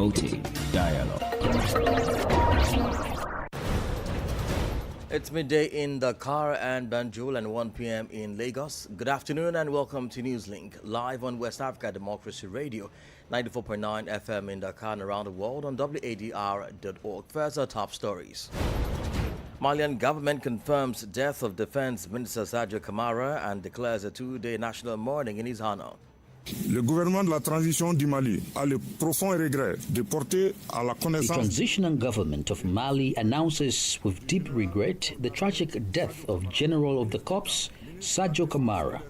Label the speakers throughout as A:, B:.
A: promoting dialogue.
B: It's midday in Dakar and Banjul and 1 p.m. in Lagos. Good afternoon and welcome to Newslink, live on West Africa Democracy Radio, 94.9 FM in Dakar and around the world on wadr.org. First, our top stories. Malian government confirms death of Defense Minister Sadio Camara and declares a two-day national mourning in his honor.
C: Le gouvernement de la transition du Mali a le profond regret de porter à la connaissance.
D: The transitional government of Mali announces with deep regret the tragic death of General of the Corps, Sadio Camara.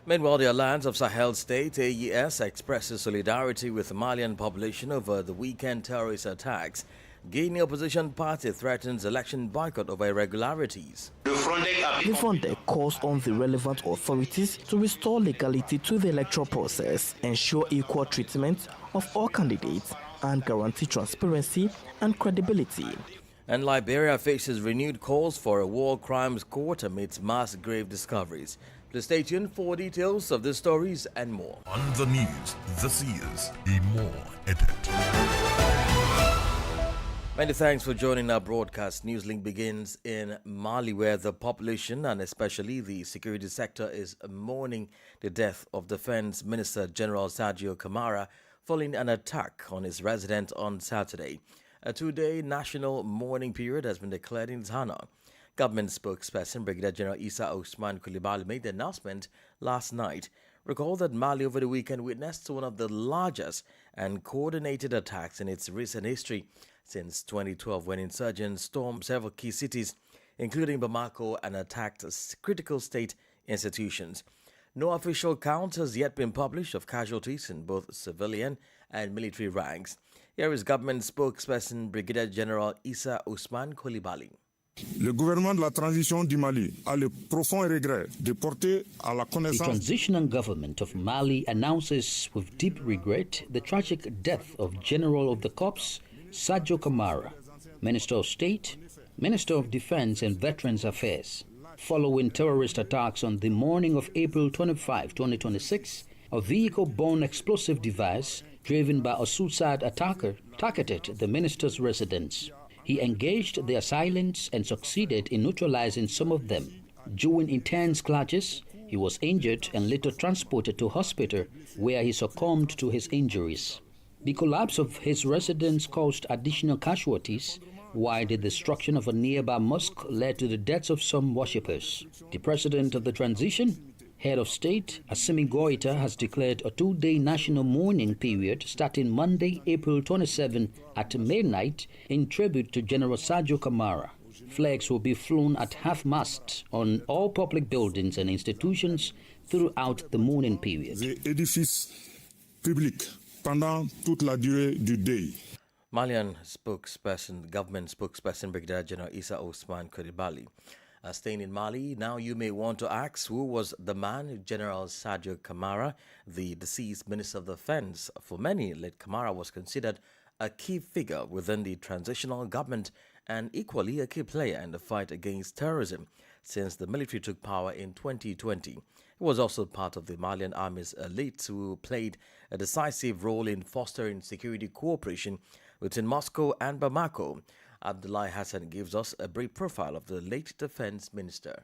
B: Meanwhile, the Alliance of Sahel State, AES, expresses solidarity with the Malian population over the weekend terrorist attacks. Guinea opposition party threatens election boycott over irregularities.
E: The Frontex calls on the relevant authorities to restore legality to the electoral process, ensure equal treatment of all candidates, and guarantee transparency and credibility.
B: And Liberia faces renewed calls for a war crimes court amidst mass grave discoveries. Please stay tuned for details of these stories and more.
F: On the news, this is a more edit.
B: Many thanks for joining our broadcast. Newslink begins in Mali, where the population and especially the security sector is mourning the death of Defense Minister General Sadio Camara following an attack on his residence on Saturday. A two-day national mourning period has been declared in his honor. Government spokesperson Brigadier General Issa Ousmane Coulibaly made the announcement last night. Recall that Mali over the weekend witnessed one of the largest and coordinated attacks in its recent history since 2012, when insurgents stormed several key cities, including Bamako, and attacked critical state institutions. No official count has yet been published of casualties in both civilian and military ranks. Here is government spokesperson Brigadier General Issa Ousmane Coulibaly.
C: Le gouvernement de la transition du Mali a le profond regret de porter à la connaissance.
D: The transitional government of Mali announces with deep regret the tragic death of General of the Corps, Sadio Camara, Minister of State, Minister of Defense and Veterans Affairs. Following terrorist attacks on the morning of April 25, 2026, a vehicle-borne explosive device driven by a suicide attacker targeted the minister's residence. He engaged their assailants and succeeded in neutralizing some of them. During intense clashes, he was injured and later transported to hospital, where he succumbed to his injuries. The collapse of his residence caused additional casualties, while the destruction of a nearby mosque led to the deaths of some worshippers. The president of the transition, head of state, Assimi Goïta, has declared a two-day national mourning period starting Monday, April 27 at midnight in tribute to General Sadio Camara. Flags will be flown at half-mast on all public buildings and institutions throughout the mourning period.
C: Les édifices publics pendant toute la durée du deuil.
B: Malian spokesperson, government spokesperson Brigadier General Issa Ousmane Coulibaly. Staying in Mali, now you may want to ask, who was the man? General Sadio Camara, the deceased Minister of Defense. For many, late Camara was considered a key figure within the transitional government and equally a key player in the fight against terrorism since the military took power in 2020. He was also part of the Malian army's elite who played a decisive role in fostering security cooperation between Moscow and Bamako. Abdullahi Hassan gives us a brief profile of the late defense minister.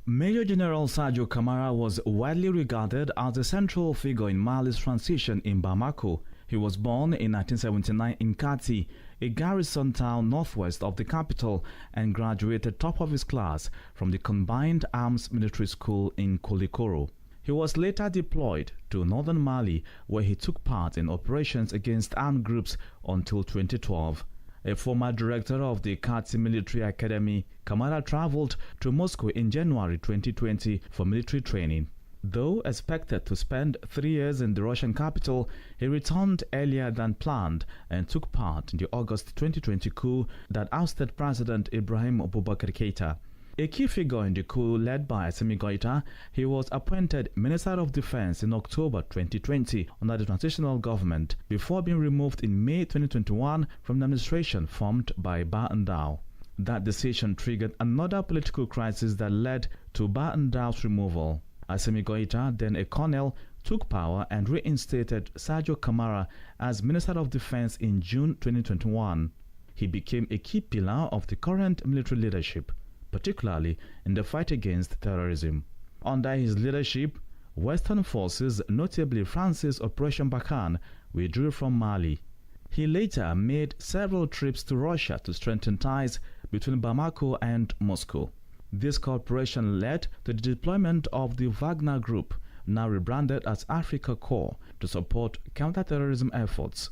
G: Major General Sadio Camara was widely regarded as a central figure in Mali's transition in Bamako. He was born in 1979 in Kati, a garrison town northwest of the capital, and graduated top of his class from the Combined Arms Military School in Koulikoro. He was later deployed to northern Mali, where he took part in operations against armed groups until 2012. A former director of the Kati Military Academy, Camara traveled to Moscow in January 2020 for military training. Though expected to spend 3 years in the Russian capital, he returned earlier than planned and took part in the August 2020 coup that ousted President Ibrahim Boubacar Keïta. A key figure in the coup led by Assimi Goïta, he was appointed Minister of Defense in October 2020 under the transitional government before being removed in May 2021 from the administration formed by Ba Ndao. That decision triggered another political crisis that led to Ba Ndao's removal. Assimi Goïta, then a colonel, took power and reinstated Sadio Camara as Minister of Defense in June 2021. He became a key pillar of the current military leadership, particularly in the fight against terrorism. Under his leadership, Western forces, notably France's Operation Barkhane, withdrew from Mali. He later made several trips to Russia to strengthen ties between Bamako and Moscow. This cooperation led to the deployment of the Wagner Group, now rebranded as Africa Corps, to support counter-terrorism efforts.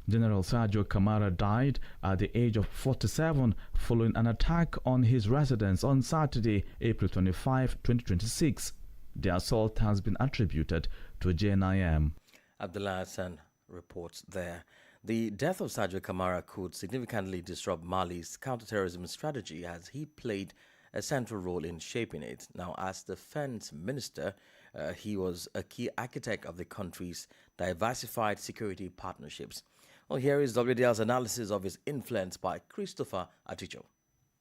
G: General Sadio Camara died at the age of 47 following an attack on his residence on Saturday, April 25, 2026. The assault has been attributed to JNIM.
B: Abdullah Hassan reports there. The death of Sadio Camara could significantly disrupt Mali's counterterrorism strategy as he played a central role in shaping it. Now, as defense minister, he was a key architect of the country's diversified security partnerships. Well, here is WDL's analysis of his influence by Christopher Aticho.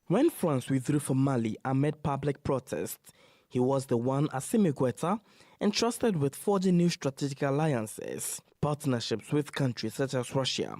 E: When France withdrew from Mali amid public protests, he was the one Assimi Goïta entrusted with forging new strategic alliances. Partnerships with countries such as Russia,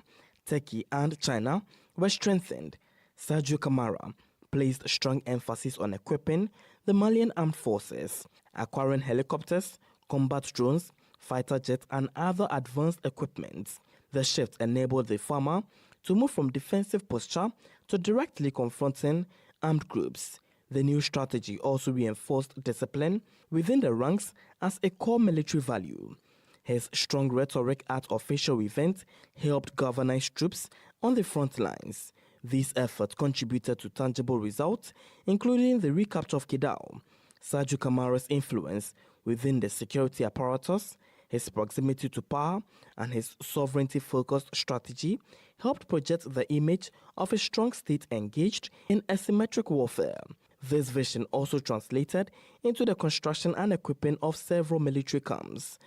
E: Turkey and China were strengthened. Sadio Camara placed strong emphasis on equipping the Malian armed forces, acquiring helicopters, combat drones, fighter jets and other advanced equipment. The shift enabled the former to move from defensive posture to directly confronting armed groups. The new strategy also reinforced discipline within the ranks as a core military value. His strong rhetoric at official events helped galvanize troops on the front lines. These efforts contributed to tangible results, including the recapture of Kidal. Sadio Camara's influence within the security apparatus, his proximity to power, and his sovereignty-focused strategy helped project the image of a strong state engaged in asymmetric warfare. This vision also translated into the construction and equipping of several military camps.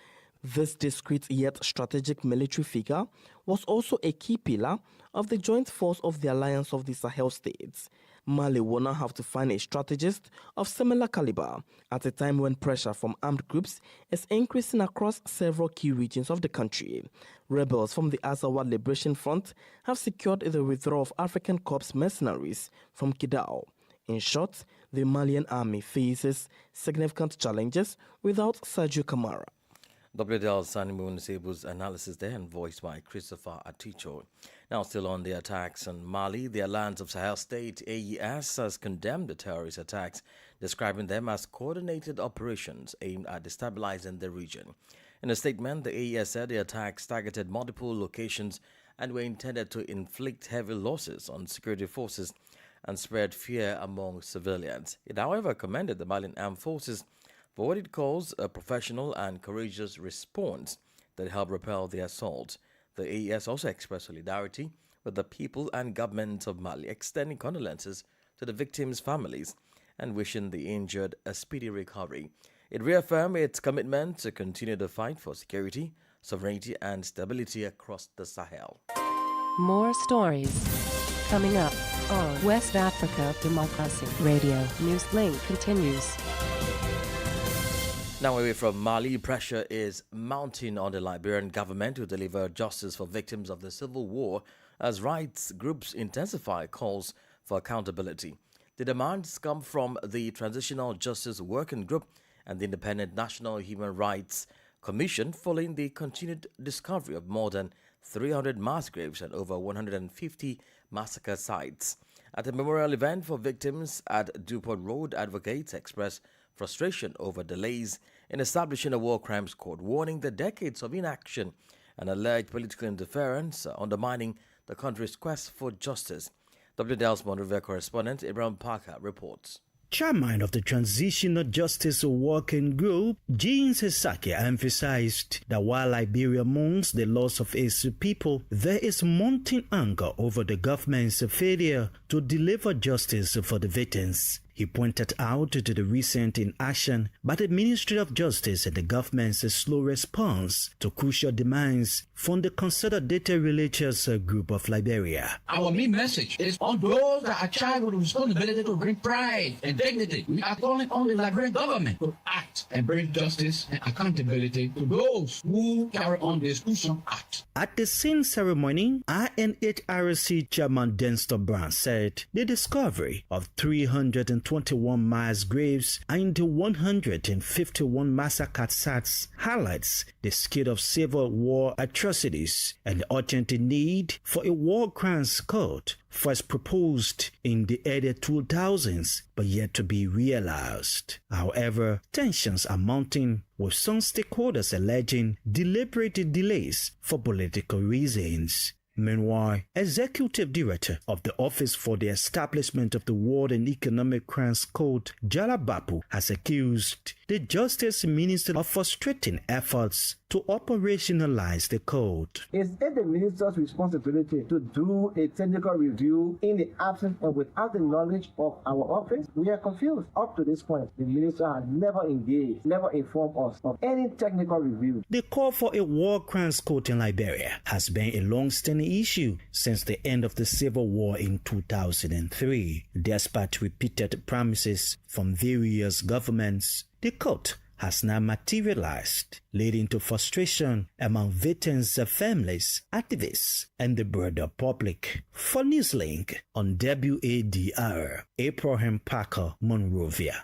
E: This discreet yet strategic military figure was also a key pillar of the joint force of the Alliance of the Sahel states. Mali will now have to find a strategist of similar caliber at a time when pressure from armed groups is increasing across several key regions of the country. Rebels from the Azawad Liberation Front have secured the withdrawal of African Corps mercenaries from Kidal. In short, the Malian army faces significant challenges without Sadio Camara.
B: WDL Sanimun Sebu's analysis there and voiced by Christopher Aticho. Now, still on the attacks on Mali, the Alliance of Sahel State, AES, has condemned the terrorist attacks, describing them as coordinated operations aimed at destabilizing the region. In a statement, the AES said the attacks targeted multiple locations and were intended to inflict heavy losses on security forces and spread fear among civilians. It, however, commended the Malian armed forces for what it calls a professional and courageous response that helped repel the assault. The AES also expressed solidarity with the people and government of Mali, extending condolences to the victims' families and wishing the injured a speedy recovery. It reaffirmed its commitment to continue the fight for security, sovereignty and stability across the Sahel.
A: More stories coming up on West Africa Democracy Radio. Newslink continues.
B: Now away from Mali, pressure is mounting on the Liberian government to deliver justice for victims of the civil war as rights groups intensify calls for accountability. The demands come from the Transitional Justice Working Group and the Independent National Human Rights Commission following the continued discovery of more than 300 mass graves and over 150 massacre sites. At a memorial event for victims at Dupont Road, advocates expressed frustration over delays in establishing a war crimes court, warning the decades of inaction and alleged political interference undermining the country's quest for justice. WDL's Monrovia correspondent Ibrahim Parker reports.
H: Chairman of the Transitional Justice Working Group, Jean Sesaki, emphasized that while Liberia mourns the loss of its people, there is mounting anger over the government's failure to deliver justice for the victims. He pointed out to the recent inaction by the Ministry of Justice and the government's slow response to crucial demands from the Consolidated Religious Group of Liberia.
I: Our main message is on those that are charged with responsibility to bring pride and dignity. We are calling on the Liberian government to act and bring justice and accountability to those who carry on this gruesome act.
H: At the same ceremony, INHRC Chairman Denster Brown said the discovery of 321 mass graves and the 151 massacred sites highlights the scale of civil war atrocities and the urgent need for a war crimes code first proposed in the early 2000s but yet to be realized. However, tensions are mounting, with some stakeholders alleging deliberate delays for political reasons. Meanwhile, Executive Director of the Office for the Establishment of the World and Economic Crimes Code, Jala Bapu, has accused the Justice Minister of frustrating efforts to operationalize the code.
J: Is it the minister's responsibility to do a technical review in the absence and without the knowledge of our office? We are confused. Up to this point, the minister has never engaged, never informed us of any technical review.
H: The call for a war crimes code in Liberia has been a long-standing issue since the end of the civil war in 2003. Despite repeated promises from various governments, the code has now materialized, leading to frustration among victims' families, activists, and the broader public. For Newslink on WADR, Abraham Parker, Monrovia.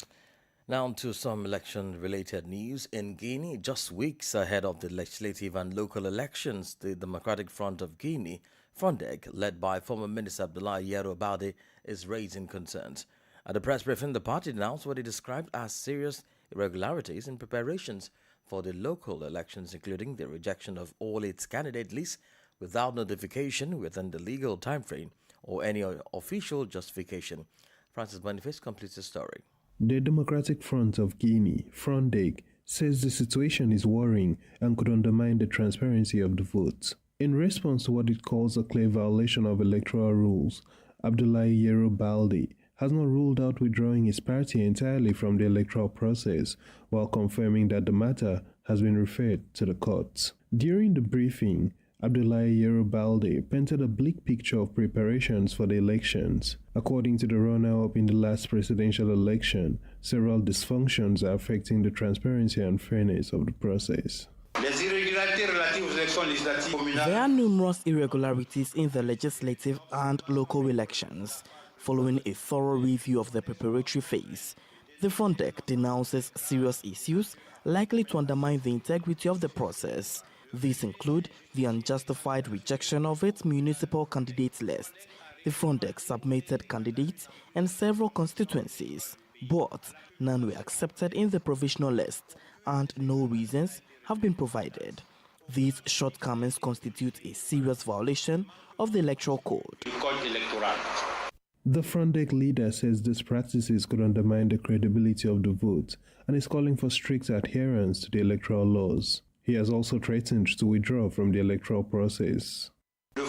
B: Now to some election-related news. In Guinea, just weeks ahead of the legislative and local elections, the Democratic Front of Guinea, Frondeg, led by former Minister Abdoulaye Yero Balde, is raising concerns. At a press briefing, the party announced what it described as serious irregularities in preparations for the local elections, including the rejection of all its candidate lists without notification within the legal timeframe or any official justification. Francis Boniface completes the story.
K: The Democratic Front of Guinea, Frondeg, says the situation is worrying and could undermine the transparency of the votes. In response to what it calls a clear violation of electoral rules, Abdoulaye Yero Balde has not ruled out withdrawing his party entirely from the electoral process, while confirming that the matter has been referred to the courts. During the briefing, Abdoulaye Yero Balde painted a bleak picture of preparations for the elections. According to the runner-up in the last presidential election, several dysfunctions are affecting the transparency and fairness of the process.
E: There are numerous irregularities in the legislative and local elections. Following a thorough review of the preparatory phase, the Frondeg denounces serious issues likely to undermine the integrity of the process. These include the unjustified rejection of its municipal candidates list. The Frondeg submitted candidates in several constituencies, but none were accepted in the provisional list, and no reasons have been provided. These shortcomings constitute a serious violation of the Electoral Code.
K: The Frondeg leader says these practices could undermine the credibility of the vote and is calling for strict adherence to the electoral laws. He has also threatened to withdraw from the electoral process.
E: The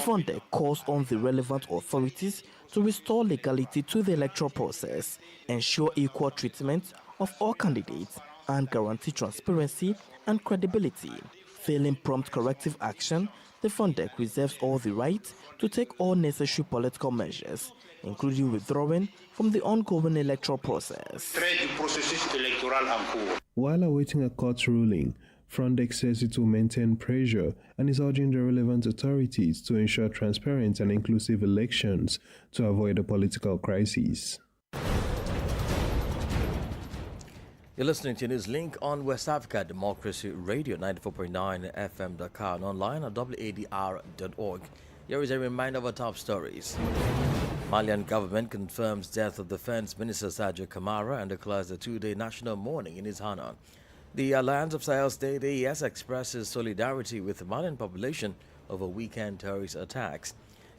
E: Frondeg calls on the relevant authorities to restore legality to the electoral process, ensure equal treatment of all candidates, and guarantee transparency and credibility. Failing prompt corrective action, the Frondeg reserves all the right to take all necessary political measures, including withdrawing from the ongoing electoral process.
K: While awaiting a court ruling, Frondeg says it will maintain pressure and is urging the relevant authorities to ensure transparent and inclusive elections to avoid a political crisis.
B: You're listening to Newslink on West Africa Democracy Radio, 94.9 FM Dakar, and online at wadr.org. Here is a reminder of our top stories. Malian government confirms death of Defense Minister Sadio Camara and declares a two-day national mourning in his honor. The Alliance of Sahel State AES expresses solidarity with the Malian population over weekend terrorist attacks.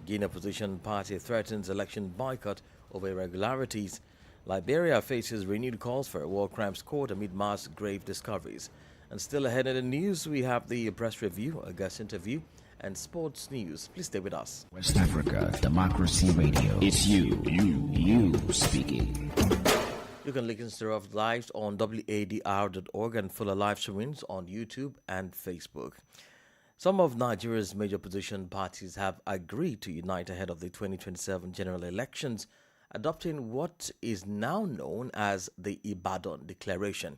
B: Guinea opposition party threatens election boycott over irregularities. Liberia faces renewed calls for a war crimes court amid mass grave discoveries. And still ahead in the news, we have the press review, a guest interview, and sports news. Please stay with us.
L: West Africa Democracy Radio. It's you speaking.
B: You can listen to us live on wadr.org and follow live streamings on YouTube and Facebook. Some of Nigeria's major opposition parties have agreed to unite ahead of the 2027 general elections, adopting what is now known as the Ibadan Declaration.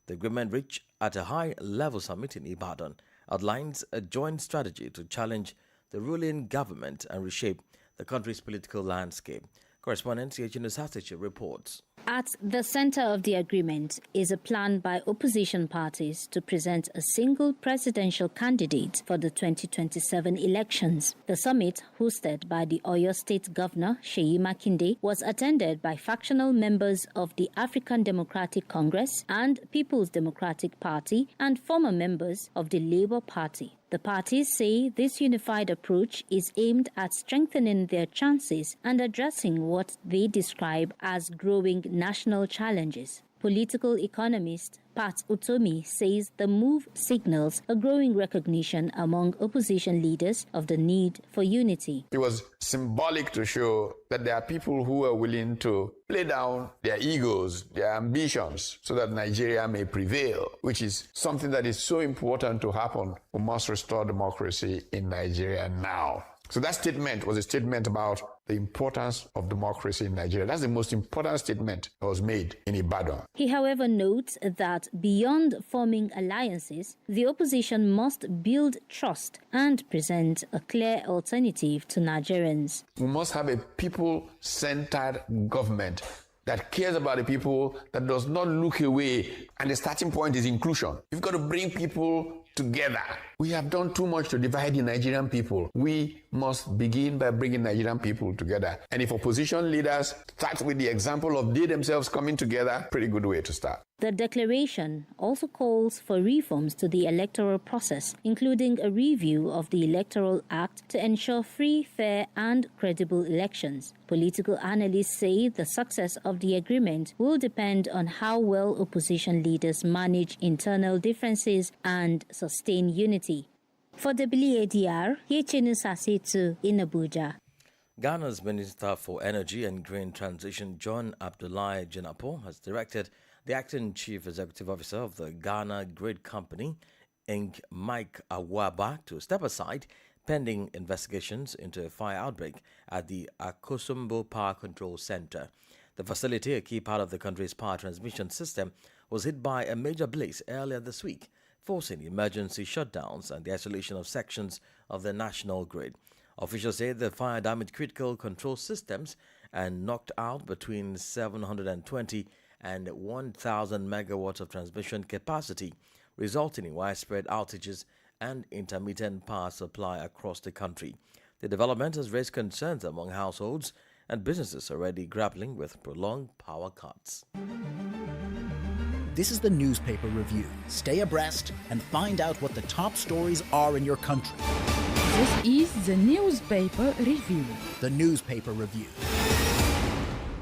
B: The agreement reached at a high-level summit in Ibadan outlines a joint strategy to challenge the ruling government and reshape the country's political landscape. Correspondent Yejina Sasiche reports.
M: At the center of the agreement is a plan by opposition parties to present a single presidential candidate for the 2027 elections. The summit, hosted by the Oyo State Governor Seyi Makinde, was attended by factional members of the African Democratic Congress and People's Democratic Party and former members of the Labour Party. The parties say this unified approach is aimed at strengthening their chances and addressing what they describe as growing national challenges. Political economist Pat Utomi says the move signals a growing recognition among opposition leaders of the need for unity.
N: It was symbolic to show that there are people who are willing to play down their egos, their ambitions, so that Nigeria may prevail, which is something that is so important to happen. We must restore democracy in Nigeria now. So that statement was a statement about the importance of democracy in Nigeria. That's the most important statement that was made in Ibadan.
M: He, however, notes that beyond forming alliances, the opposition must build trust and present a clear alternative to Nigerians.
N: We must have a people-centered government that cares about the people, that does not look away. And the starting point is inclusion. You've got to bring people together. We have done too much to divide the Nigerian people. We must begin by bringing Nigerian people together. And if opposition leaders start with the example of they themselves coming together, pretty good way to start.
M: The declaration also calls for reforms to the electoral process, including a review of the Electoral Act to ensure free, fair, and credible elections. Political analysts say the success of the agreement will depend on how well opposition leaders manage internal differences and sustain unity. For WADR, Yechinu Sasetu in Abuja.
B: Ghana's Minister for Energy and Green Transition, John Abdullahi Jinapo, has directed the acting chief executive officer of the Ghana Grid Company, Inc., Mike Awaba, to step aside pending investigations into a fire outbreak at the Akosombo Power Control Center. The facility, a key part of the country's power transmission system, was hit by a major blaze earlier this week, forcing emergency shutdowns and the isolation of sections of the national grid. Officials say the fire damaged critical control systems and knocked out between 720 and 1,000 megawatts of transmission capacity, resulting in widespread outages and intermittent power supply across the country. The development has raised concerns among households and businesses already grappling with prolonged power cuts.
O: This is the newspaper review. Stay abreast and find out what the top stories are in your country.
P: This is the newspaper review.
O: The newspaper review.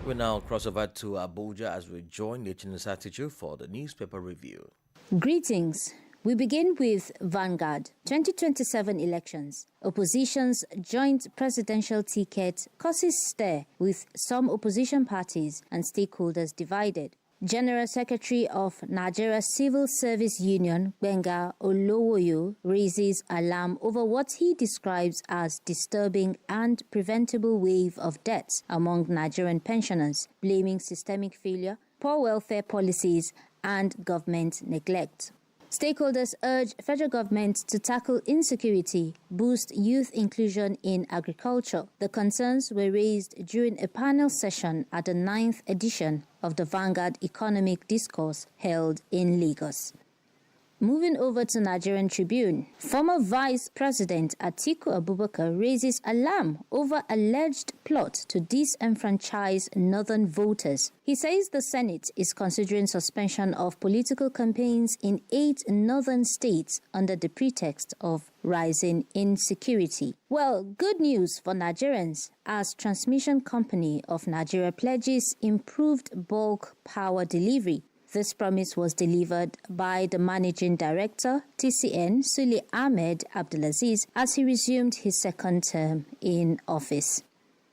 B: We now cross over to Abuja as we join Yechinu Sasiche for the newspaper review.
M: Greetings. We begin with Vanguard. 2027 elections. Opposition's joint presidential ticket causes stir with some opposition parties and stakeholders divided. General Secretary of Nigeria Civil Service Union, Gbenga Olowoyo, raises alarm over what he describes as disturbing and preventable wave of debts among Nigerian pensioners, blaming systemic failure, poor welfare policies, and government neglect. Stakeholders urge federal government to tackle insecurity, boost youth inclusion in agriculture. The concerns were raised during a panel session at the 9th edition of the Vanguard Economic Discourse held in Lagos. Moving over to Nigerian Tribune, former Vice President Atiku Abubakar raises alarm over alleged plot to disenfranchise northern voters. He says the Senate is considering suspension of political campaigns in 8 northern states under the pretext of rising insecurity. Well, good news for Nigerians as Transmission Company of Nigeria pledges improved bulk power delivery. This promise was delivered by the Managing Director, TCN, Sule Ahmed Abdulaziz, as he resumed his second term in office.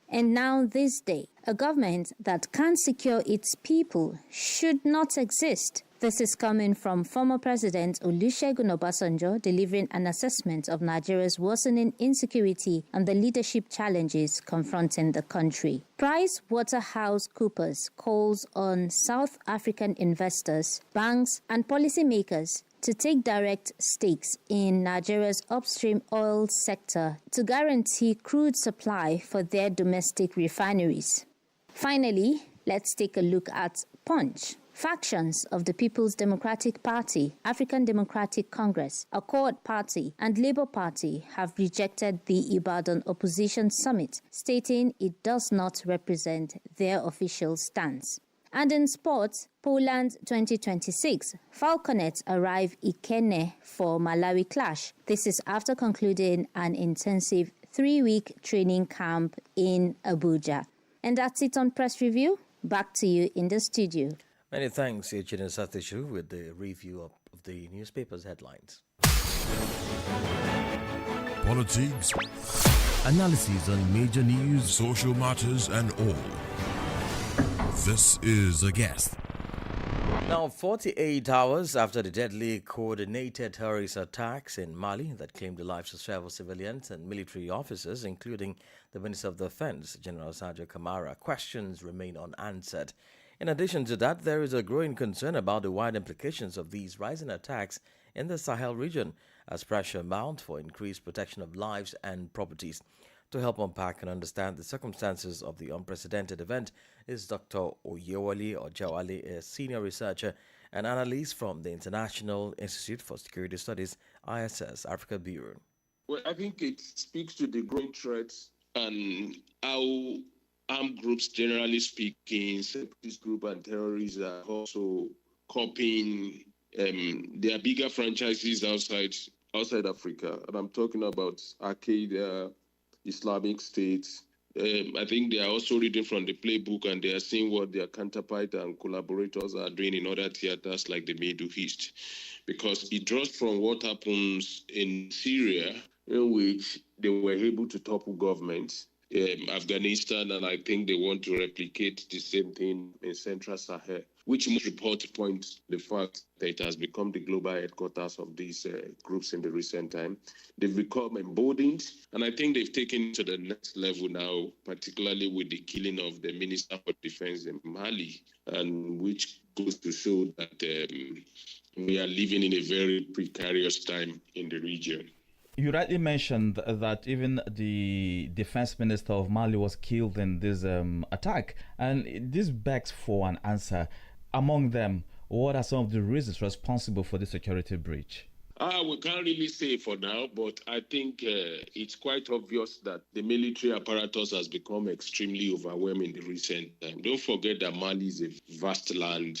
M: And now this day, a government that can't secure its people should not exist. This is coming from former President Olusegun Obasanjo delivering an assessment of Nigeria's worsening insecurity and the leadership challenges confronting the country. PricewaterhouseCoopers calls on South African investors, banks, and policymakers to take direct stakes in Nigeria's upstream oil sector to guarantee crude supply for their domestic refineries. Finally, let's take a look at Punch. Factions of the People's Democratic Party, African Democratic Congress, Accord Party, and Labour Party have rejected the Ibadan Opposition Summit, stating it does not represent their official stance. And in sports, Poland 2026, Falconets arrive Ikenne for Malawi clash. This is after concluding an intensive 3-week training camp in Abuja. And that's it on Press Review. Back to you in the studio.
B: Many thanks, Echine Satishu, with the review of the newspaper's headlines.
F: Politics, analysis on major news, social matters, and all. This is A Guest.
B: Now, 48 hours after the deadly coordinated terrorist attacks in Mali that claimed the lives of several civilians and military officers, including the Minister of Defense, General Sadio Kamara, questions remain unanswered. In addition to that, there is a growing concern about the wide implications of these rising attacks in the Sahel region as pressure mounts for increased protection of lives and properties. To help unpack and understand the circumstances of the unprecedented event is Dr. Oyewale Ojawale, a senior researcher and analyst from the International Institute for Security Studies, ISS, Africa Bureau.
Q: Well, I think it speaks to the growing threats and how armed groups, generally speaking, separatist group and terrorists are also copying their bigger franchises outside Africa. And I'm talking about Al-Qaeda, Islamic State. I think they are also reading from the playbook and they are seeing what their counterpart and collaborators are doing in other theaters like the Middle East. Because it draws from what happens in Syria, in which they were able to topple governments. Afghanistan, and I think they want to replicate the same thing in Central Sahel, which most reports point the fact that it has become the global headquarters of these groups in the recent time. They've become emboldened, and I think they've taken it to the next level now, particularly with the killing of the Minister for Defense in Mali, and which goes to show that we are living in a very precarious time in the region.
G: You rightly mentioned that even the defense minister of Mali was killed in this attack, and this begs for an answer. Among them, what are some of the reasons responsible for the security breach?
Q: We can't really say for now, but I think it's quite obvious that the military apparatus has become extremely overwhelming in the recent time. Don't forget that Mali is a vast land.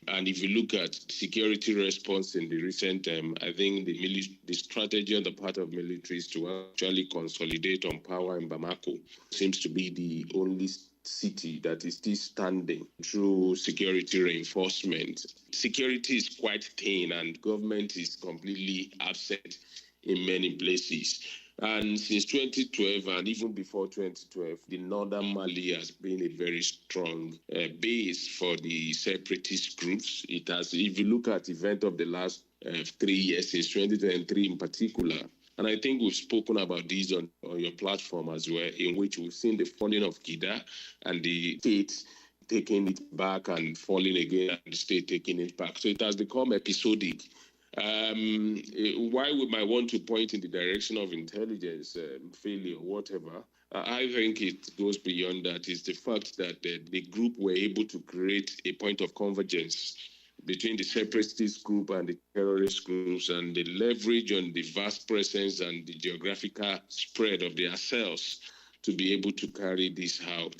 Q: And if you look at security response in the recent time, I think the strategy on the part of military is to actually consolidate on power in Bamako. Seems to be the only city that is still standing through security reinforcement. Security is quite thin and government is completely absent in many places. And since 2012 and even before 2012, the northern Mali has been a very strong base for the separatist groups. It has, if you look at the event of the last 3 years, since 2023 in particular, and I think we've spoken about these on your platform as well, in which we've seen the falling of Kida and the state taking it back and falling again and the state taking it back. So it has become episodic. Why we might want to point in the direction of intelligence failure or whatever, I think it goes beyond that. It's the fact that the group were able to create a point of convergence between the separatist group and the terrorist groups, and the leverage on the vast presence and the geographical spread of their cells to be able to carry this out.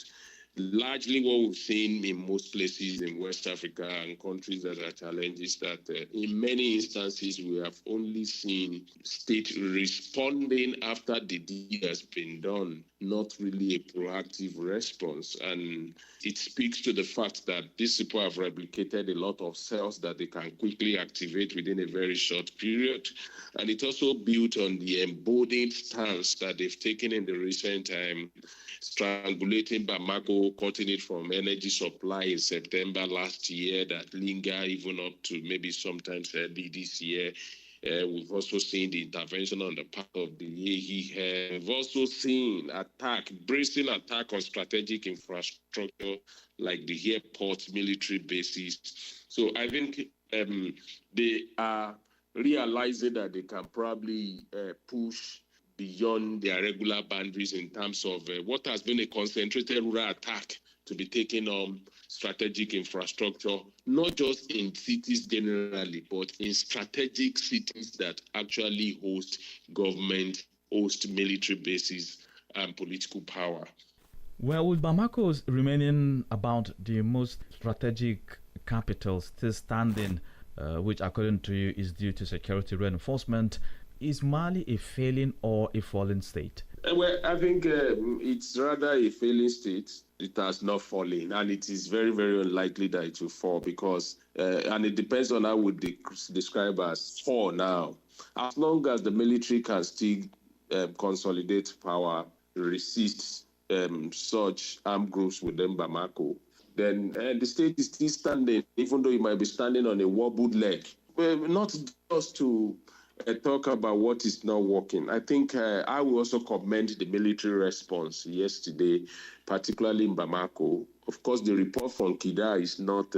Q: largely what we've seen in most places in West Africa and countries that are challenged is that in many instances we have only seen state responding after the deed has been done, not really a proactive response. And it speaks to the fact that these people have replicated a lot of cells that they can quickly activate within a very short period. And it also built on the embodied stance that they've taken in the recent time, strangulating Bamako, cutting it from energy supply in September last year that linger even up to maybe sometimes early this year. We've also seen the intervention on the part of the Yehi. We've also seen bracing attack on strategic infrastructure like the airport, military bases. So I think they are realizing that they can probably push beyond their regular boundaries in terms of what has been a concentrated rural attack to be taking on strategic infrastructure, not just in cities generally, but in strategic cities that actually host government, host military bases and political power.
G: Well, with Bamako remaining about the most strategic capital still standing, which according to you is due to security reinforcement, is Mali a failing or a fallen state?
Q: Well, I think it's rather a failing state. It has not fallen, and it is very, very unlikely that it will fall because, and it depends on how we describe as fall now. As long as the military can still consolidate power, resist such armed groups within Bamako, then the state is still standing, even though it might be standing on a wobbled leg. Well, not just to talk about what is not working. I think I will also commend the military response yesterday, particularly in Bamako. Of course, the report from Kida is not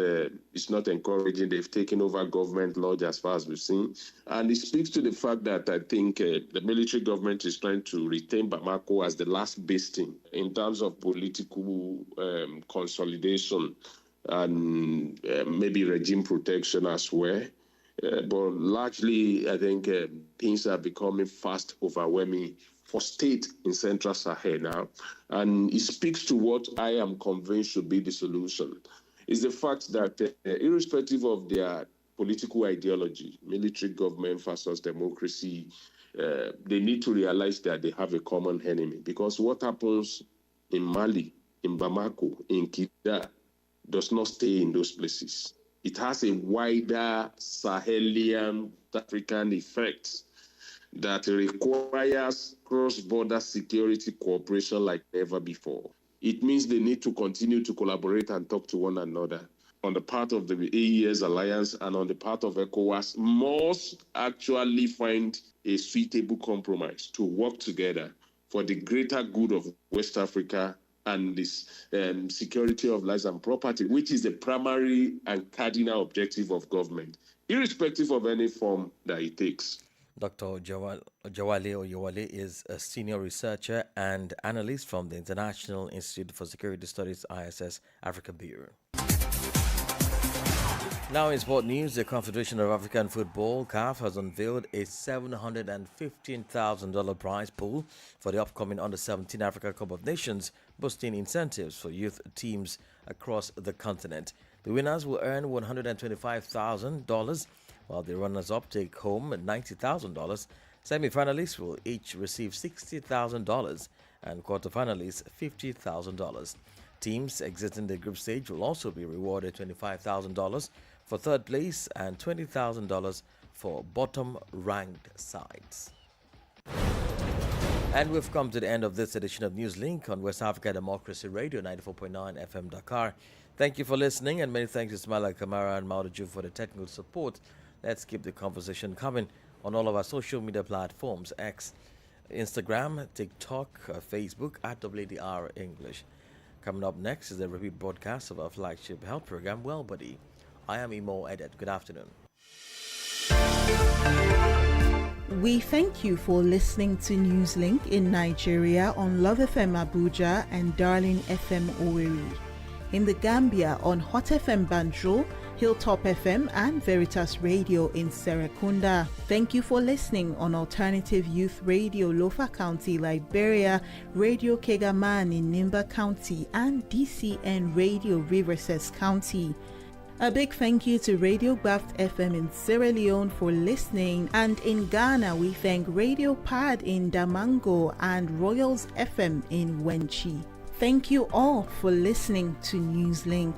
Q: encouraging. They've taken over government lodge as far as we've seen. And it speaks to the fact that I think the military government is trying to retain Bamako as the last bastion in terms of political consolidation and maybe regime protection as well. But largely, I think things are becoming fast overwhelming for state in Central Sahel now. And it speaks to what I am convinced should be the solution. Is the fact that irrespective of their political ideology, military government versus democracy, they need to realize that they have a common enemy. Because what happens in Mali, in Bamako, in Kida, does not stay in those places. It has a wider Sahelian African effect that requires cross-border security cooperation like never before. It means they need to continue to collaborate and talk to one another. On the part of the AES alliance and on the part of ECOWAS, must actually find a suitable compromise to work together for the greater good of West Africa and this security of lives and property, which is the primary and cardinal objective of government, irrespective of any form that it takes.
B: Dr. Oyewale is a senior researcher and analyst from the International Institute for Security Studies, ISS Africa Bureau. Now in sport news, the Confederation of African Football, CAF, has unveiled a $715,000 prize pool for the upcoming Under-17 Africa Cup of Nations, boosting incentives for youth teams across the continent. The winners will earn $125,000, while the runners-up take home $90,000. Semi-finalists will each receive $60,000 and quarter-finalists $50,000. Teams exiting the group stage will also be rewarded $25,000 for third place and $20,000 for bottom-ranked sides. And we've come to the end of this edition of Newslink on West Africa Democracy Radio, 94.9 FM Dakar. Thank you for listening, and many thanks to Ismaila Kamara and Maudiju for the technical support. Let's keep the conversation coming on all of our social media platforms, X, Instagram, TikTok, Facebook, at WDR English. Coming up next is a repeat broadcast of our flagship health program, Well Buddy. I am Imo Edet. Good afternoon.
R: We thank you for listening to Newslink in Nigeria on Love FM Abuja and Darling FM Owerri. In the Gambia on Hot FM Banjul Hilltop FM and Veritas Radio in Serekunda. Thank you for listening on Alternative Youth Radio Lofa County, Liberia, Radio Kegaman in Nimba County, and DCN Radio Riverses County. A big thank you to Radio Baft FM in Sierra Leone for listening, and in Ghana we thank Radio Pad in Damango and Royals FM in Wenchi. Thank you all for listening to Newslink.